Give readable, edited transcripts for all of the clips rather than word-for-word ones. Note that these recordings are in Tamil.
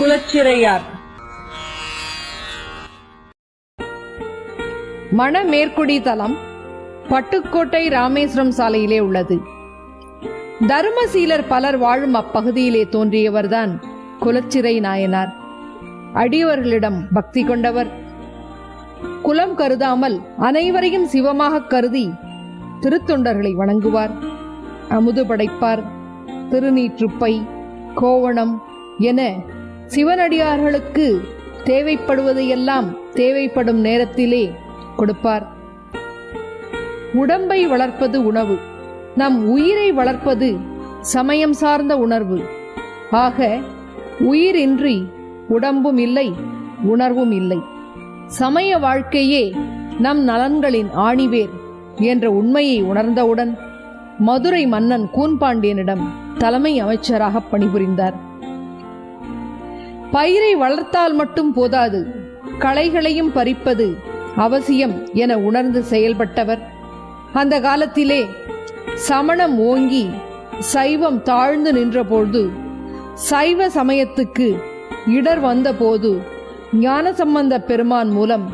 குலச்சிறையார். மணமேற்குடி தலம் பட்டுக்கோட்டை ராமேஸ்வரம் சாலையிலே உள்ளது. தர்மசீலர் பலர் வாழும் அப்பகுதியிலே தோன்றியவர்தான் குலச்சிறை நாயனார். அடியவர்களிடம் பக்தி கொண்டவர். குலம் கருதாமல் அனைவரையும் சிவமாக கருதி திருத்தொண்டர்களை வணங்குவார். அமுது படைப்பார். திருநீற்றுப்பை, கோவணம் என சிவனடியார்களுக்கு தேவைப்படுவதையெல்லாம் தேவைப்படும் நேரத்திலே கொடுப்பார். உடம்பை வளர்ப்பது உணவு, நம் உயிரை வளர்ப்பது சமயம் சார்ந்த உணர்வு. ஆக உயிரின்றி உடம்பும் இல்லை, உணர்வும் இல்லை. சமய வாழ்க்கையே நம் நலன்களின் ஆணிவேர் என்ற உண்மையை உணர்ந்தவுடன் மதுரை மன்னன் கூன்பாண்டியனிடம் தலைமை அமைச்சராக பணிபுரிந்தார். பயிரை வளர்த்தால் மட்டும் போதாது, களைகளையும் பறிப்பது அவசியம் என உணர்ந்து செயல்பட்டவர். அந்த காலத்திலே சமணம் ஓங்கி சைவம் தாழ்ந்து நின்றபோது, சைவ சமயத்துக்கு இடர் வந்தபோது ஞானசம்பந்த பெருமான் மூலம்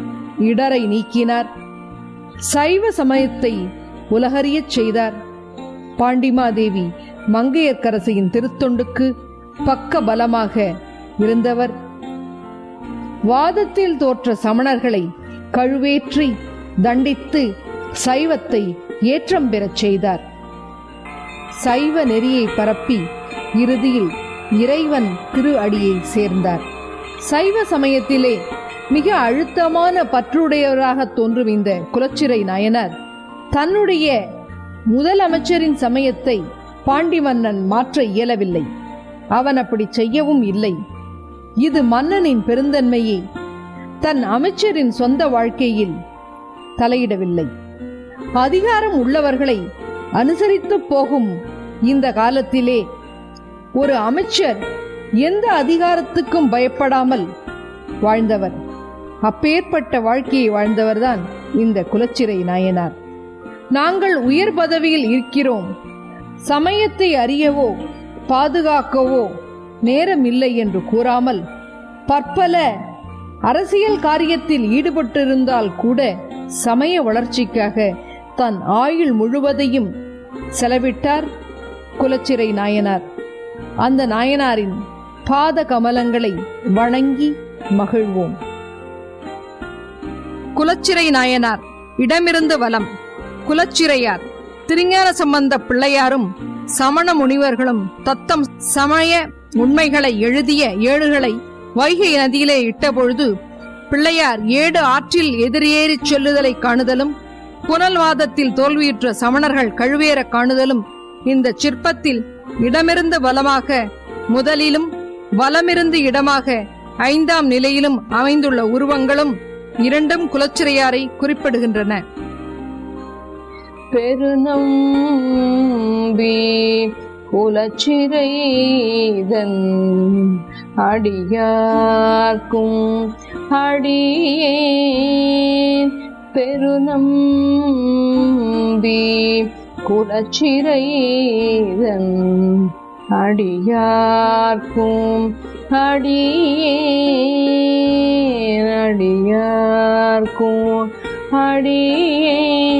இடரை நீக்கினார். சைவ சமயத்தை உலகறியச் செய்தார். பாண்டிமாதேவி மங்கையர்க்கரசியின் திருத்தொண்டுக்கு பக்க பலமாக இருந்தவர். வாதத்தில் தோற்ற சமணர்களை கழுவேற்றி தண்டித்து சைவத்தை ஏற்றம் பெறச் செய்தார். சைவ நெறியை பரப்பி இறுதியில் இறைவன் திரு அடியை சேர்ந்தார். சைவ சமயத்திலே மிக அழுத்தமான பற்றுடையவராக தோன்றும் இந்த குலச்சிறை நாயனார் தன்னுடைய முதலமைச்சரின் சமயத்தை பாண்டி மன்னன் மாற்ற இயலவில்லை. அவன் அப்படி செய்யவும் இல்லை. இது மன்னனின் பெருந்தன்மையை தன் அமைச்சரின் சொந்த வாழ்க்கையில் தலையிடவில்லை. அதிகாரம் உள்ளவர்களை அனுசரித்து போகும் இந்த காலத்திலே ஒரு அமைச்சர் எந்த அதிகாரத்துக்கும் பயப்படாமல் வாழ்ந்தவர். அப்பேற்பட்ட வாழ்க்கையை வாழ்ந்தவர்தான் இந்த குலச்சிறை நாயனார். நாங்கள் உயர் பதவியில் இருக்கிறோம், சமயத்தை அறியவோ பாதுகாக்கவோ நேரம் இல்லை என்று கூறாமல், பற்பல அரசியல் காரியத்தில் ஈடுபட்டிருந்தால் கூட சமய வளர்ச்சிக்காக தன் ஆயுள் முழுவதையும் செலவிட்டார் குலச்சிறை நாயனார். அந்த நாயனாரின் பாத கமலங்களை வணங்கி மகிழ்வோம். குலச்சிறை நாயனார் இடமிருந்து வலம். குலச்சிறையார் திருஞான சம்பந்த பிள்ளையாரும் சமண முனிவர்களும் தத்தம் சமய உண்மைகளை எழுதிய ஏடுகளை வைகை நதியிலே இட்டபொழுது பிள்ளையார் ஏடு ஆற்றில் எதிரேறி செல்லுதலை காணுதலும், புனல்வாதத்தில் தோல்வியுற்ற சமணர்கள் கழுவேற காணுதலும் இந்த சிற்பத்தில் இடமிருந்து வலமாக முதலிலும் வலமிருந்து இடமாக 5ஆம் நிலையிலும் அமைந்துள்ள உருவங்களும் இரண்டும் குலச்சிறையாரை குறிப்பிடுகின்றன. பெருநம்பி குலச்சிறைதன் அடியார்க்கும் அடியேன். பெருநம்பி குலச்சிறைதன் அடியார்க்கும் அடியேன், அடியார்க்கும் அடியேன்.